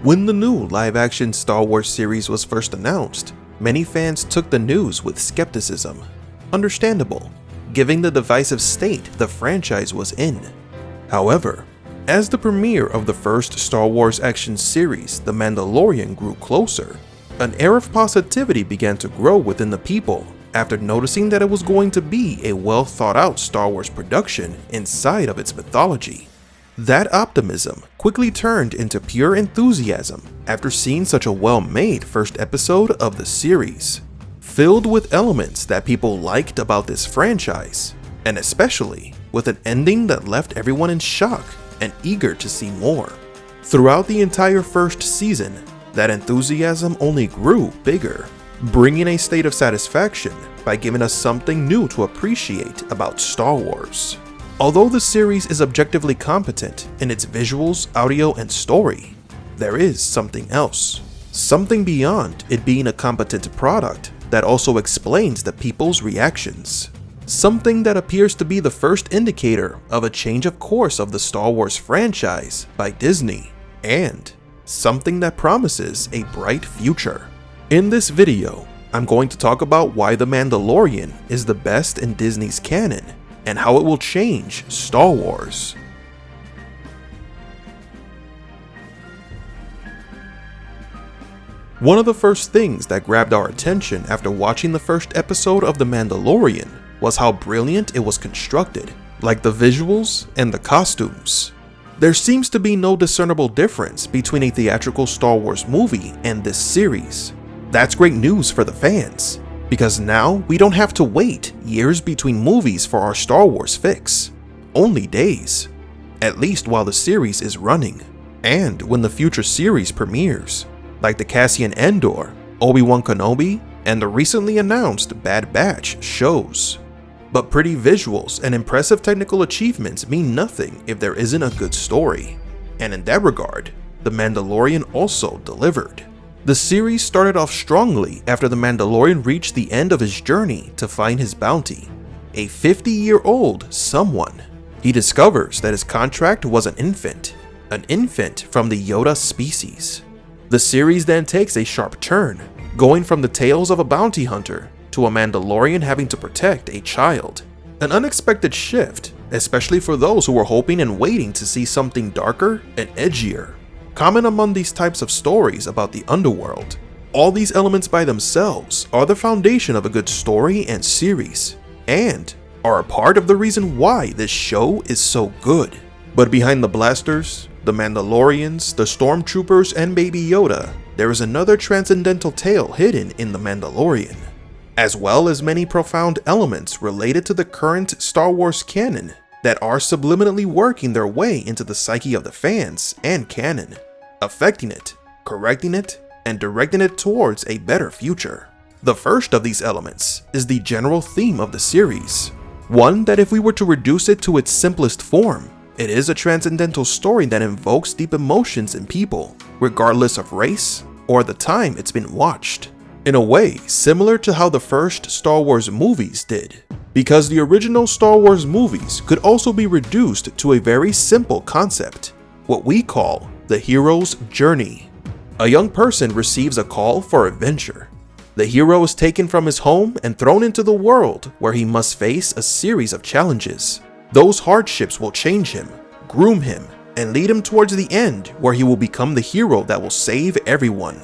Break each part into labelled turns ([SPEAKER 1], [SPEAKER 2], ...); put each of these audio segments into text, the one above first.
[SPEAKER 1] When the new live-action Star Wars series was first announced, many fans took the news with skepticism. Understandable, given the divisive state the franchise was in. However, as the premiere of the first Star Wars action series, The Mandalorian, grew closer, an air of positivity began to grow within the people after noticing that it was going to be a well-thought-out Star Wars production inside of its mythology. That optimism quickly turned into pure enthusiasm after seeing such a well-made first episode of the series, filled with elements that people liked about this franchise, and especially with an ending that left everyone in shock and eager to see more. Throughout the entire first season, that enthusiasm only grew bigger, bringing a state of satisfaction by giving us something new to appreciate about Star Wars. Although the series is objectively competent in its visuals, audio, and story, there is something else. Something beyond it being a competent product that also explains the people's reactions. Something that appears to be the first indicator of a change of course of the Star Wars franchise by Disney, and something that promises a bright future. In this video, I'm going to talk about why The Mandalorian is the best in Disney's canon, and how it will change Star Wars. One of the first things that grabbed our attention after watching the first episode of The Mandalorian was how brilliant it was constructed, like the visuals and the costumes. There seems to be no discernible difference between a theatrical Star Wars movie and this series. That's great news for the fans, because now we don't have to wait years between movies for our Star Wars fix. Only days. At least while the series is running, and when the future series premieres, like the Cassian Andor, Obi-Wan Kenobi, and the recently announced Bad Batch shows. But pretty visuals and impressive technical achievements mean nothing if there isn't a good story. And in that regard, The Mandalorian also delivered. The series started off strongly after the Mandalorian reached the end of his journey to find his bounty, a 50-year-old someone. He discovers that his contract was an infant from the Yoda species. The series then takes a sharp turn, going from the tales of a bounty hunter to a Mandalorian having to protect a child. An unexpected shift, especially for those who were hoping and waiting to see something darker and edgier. Common among these types of stories about the underworld, all these elements by themselves are the foundation of a good story and series, and are a part of the reason why this show is so good. But behind the blasters, the Mandalorians, the stormtroopers, and Baby Yoda, there is another transcendental tale hidden in The Mandalorian, as well as many profound elements related to the current Star Wars canon that are subliminally working their way into the psyche of the fans and canon, affecting it, correcting it, and directing it towards a better future. The first of these elements is the general theme of the series, one that if we were to reduce it to its simplest form, it is a transcendental story that invokes deep emotions in people, regardless of race or the time it's been watched. In a way similar to how the first Star Wars movies did, because the original Star Wars movies could also be reduced to a very simple concept, what we call the hero's journey. A young person receives a call for adventure. The hero is taken from his home and thrown into the world where he must face a series of challenges. Those hardships will change him, groom him, and lead him towards the end where he will become the hero that will save everyone.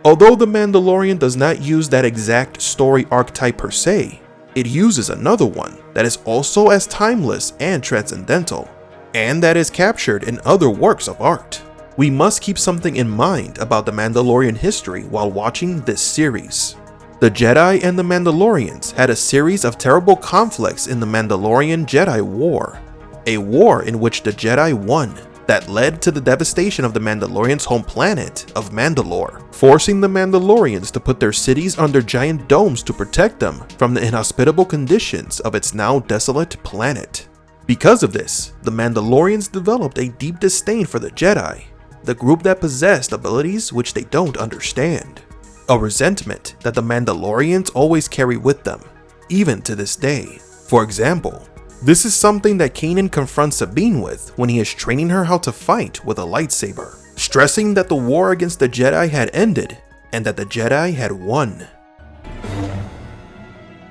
[SPEAKER 1] Although The Mandalorian does not use that exact story archetype per se, it uses another one that is also as timeless and transcendental, and that is captured in other works of art. We must keep something in mind about the Mandalorian history while watching this series. The Jedi and the Mandalorians had a series of terrible conflicts in the Mandalorian-Jedi War, a war in which the Jedi won that led to the devastation of the Mandalorians' home planet of Mandalore, forcing the Mandalorians to put their cities under giant domes to protect them from the inhospitable conditions of its now desolate planet. Because of this, the Mandalorians developed a deep disdain for the Jedi, the group that possessed abilities which they don't understand. A resentment that the Mandalorians always carry with them, even to this day. For example, this is something that Kanan confronts Sabine with when he is training her how to fight with a lightsaber. stressing that the war against the Jedi had ended and that the Jedi had won.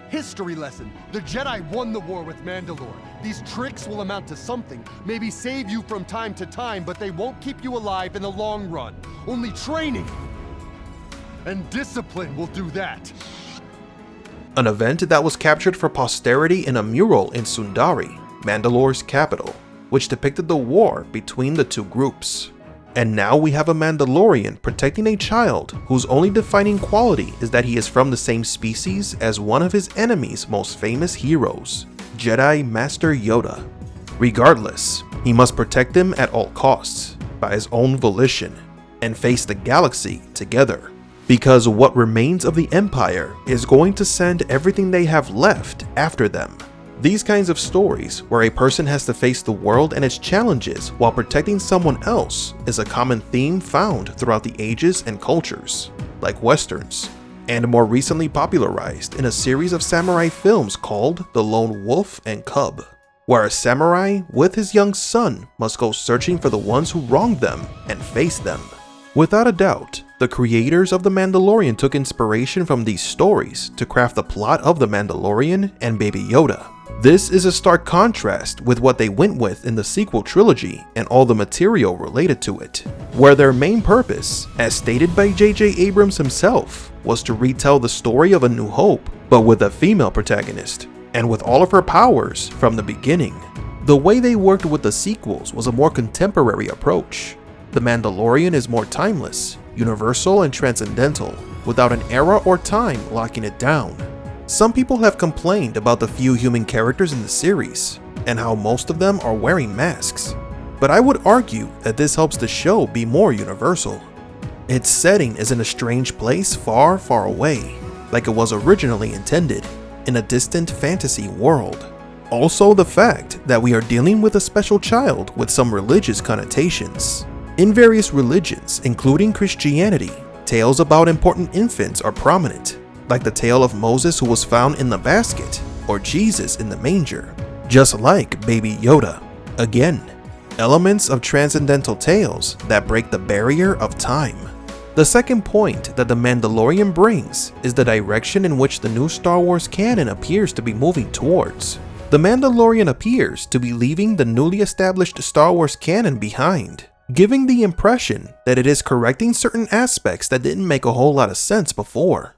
[SPEAKER 2] History lesson. The Jedi won the war with Mandalore. These tricks will amount to something, maybe save you from time to time, but they won't keep you alive in the long run. Only training and discipline will do that.
[SPEAKER 1] An event that was captured for posterity in a mural in Sundari, Mandalore's capital, which depicted the war between the two groups. And now we have a Mandalorian protecting a child whose only defining quality is that he is from the same species as one of his enemy's most famous heroes, Jedi Master Yoda. Regardless, he must protect him at all costs, by his own volition, and face the galaxy together. Because what remains of the Empire is going to send everything they have left after them. These kinds of stories, where a person has to face the world and its challenges while protecting someone else, is a common theme found throughout the ages and cultures, like westerns, and more recently popularized in a series of samurai films called The Lone Wolf and Cub, where a samurai with his young son must go searching for the ones who wronged them and face them. Without a doubt, the creators of The Mandalorian took inspiration from these stories to craft the plot of The Mandalorian and Baby Yoda. This is a stark contrast with what they went with in the sequel trilogy and all the material related to it, where their main purpose, as stated by J.J. Abrams himself, was to retell the story of A New Hope, but with a female protagonist, and with all of her powers from the beginning. The way they worked with the sequels was a more contemporary approach. The Mandalorian is more timeless, universal and transcendental, without an era or time locking it down. Some people have complained about the few human characters in the series, and how most of them are wearing masks, but I would argue that this helps the show be more universal. Its setting is in a strange place far, far away, like it was originally intended, in a distant fantasy world. Also the fact that we are dealing with a special child with some religious connotations. In various religions, including Christianity, tales about important infants are prominent, like the tale of Moses who was found in the basket, or Jesus in the manger, just like Baby Yoda. Again, elements of transcendental tales that break the barrier of time. The second point that The Mandalorian brings is the direction in which the new Star Wars canon appears to be moving towards. The Mandalorian appears to be leaving the newly established Star Wars canon behind, giving the impression that it is correcting certain aspects that didn't make a whole lot of sense before.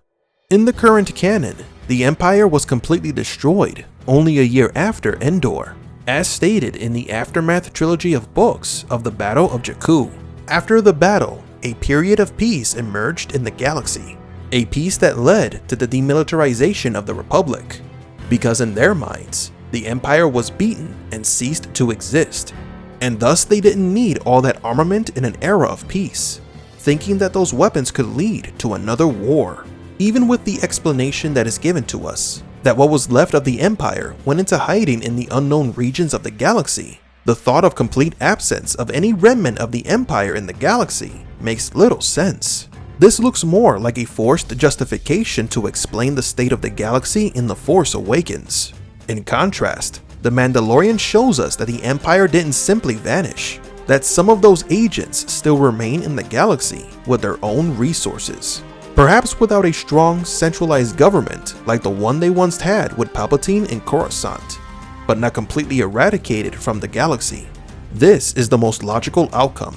[SPEAKER 1] In the current canon, the Empire was completely destroyed only a year after Endor, as stated in the Aftermath trilogy of books of the Battle of Jakku. After the battle, a period of peace emerged in the galaxy, a peace that led to the demilitarization of the Republic, because in their minds, the Empire was beaten and ceased to exist, and thus they didn't need all that armament in an era of peace, thinking that those weapons could lead to another war. Even with the explanation that is given to us, that what was left of the Empire went into hiding in the unknown regions of the galaxy, the thought of complete absence of any remnant of the Empire in the galaxy makes little sense. This looks more like a forced justification to explain the state of the galaxy in The Force Awakens. In contrast, The Mandalorian shows us that the Empire didn't simply vanish, that some of those agents still remain in the galaxy with their own resources. Perhaps without a strong, centralized government like the one they once had with Palpatine in Coruscant, but not completely eradicated from the galaxy. This is the most logical outcome.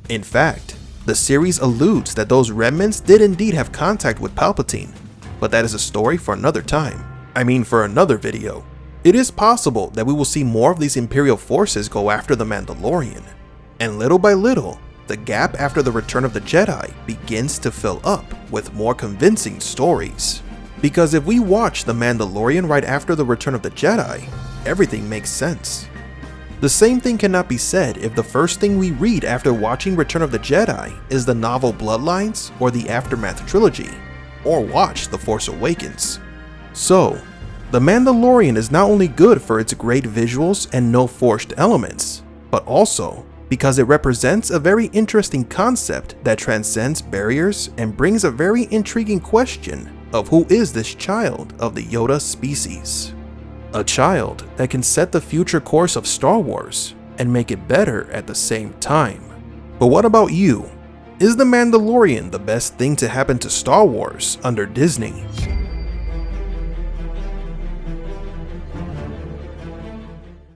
[SPEAKER 1] In fact, the series alludes that those remnants did indeed have contact with Palpatine, but that is a story for another time. For another video. It is possible that we will see more of these Imperial forces go after the Mandalorian, and little by little, the gap after the Return of the Jedi begins to fill up with more convincing stories. Because if we watch The Mandalorian right after the Return of the Jedi, everything makes sense. The same thing cannot be said if the first thing we read after watching Return of the Jedi is the novel Bloodlines or the Aftermath trilogy, or watch The Force Awakens. So, The Mandalorian is not only good for its great visuals and no forced elements, but also because it represents a very interesting concept that transcends barriers and brings a very intriguing question of who is this child of the Yoda species. A child that can set the future course of Star Wars and make it better at the same time. But what about you? Is The Mandalorian the best thing to happen to Star Wars under Disney?